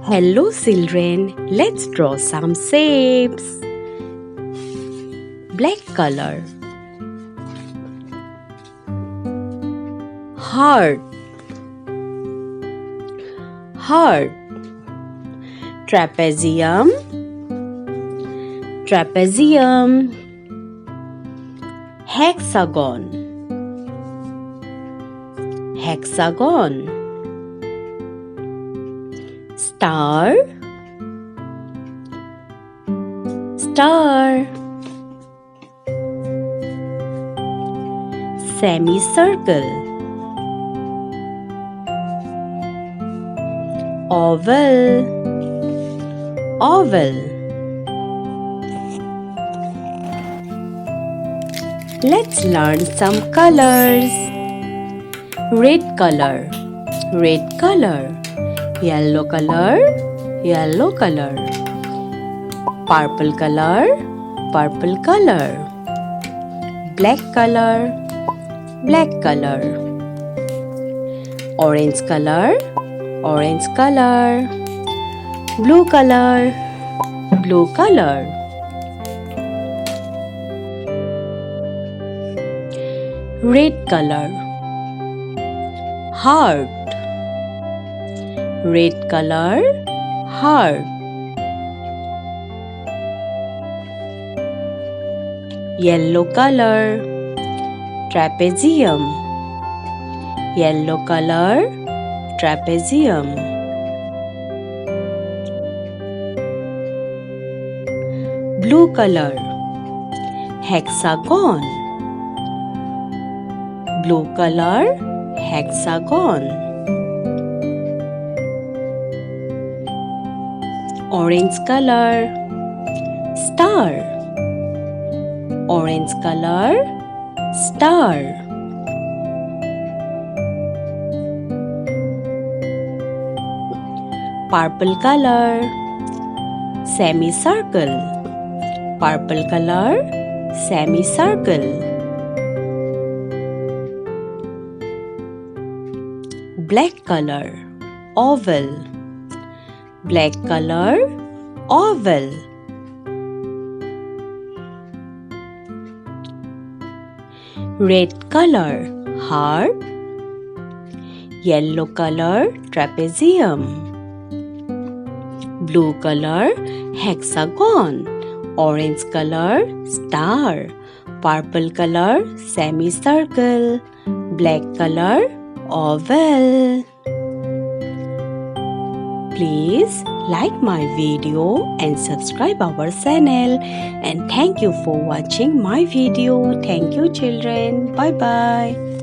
Hello children, let's draw some shapes. Black color. Heart. Heart. Trapezium. Trapezium. Hexagon. Hexagon. Star. Star. Semicircle. Oval. Oval. Let's learn some colors. Red color. Red color. Yellow color. Yellow color. Purple color. Purple color. Black color. Black color. Orange color. Orange color. Blue color. Blue color. Red color. Heart. Red color. Heart. Yellow color. Trapezium. Yellow color. Trapezium. Blue color. Hexagon. Blue color. Hexagon. Orange color. Star. Orange color. Star. Purple color. Semicircle. Purple color. Semicircle. Black color. Oval. Black color. Oval. Red color. Heart. Yellow color. Trapezium. Blue color. Hexagon. Orange color. Star. Purple color. Semicircle. Black color. Oval. Please like my video and subscribe our channel, and thank you for watching my video. Thank you children. Bye bye.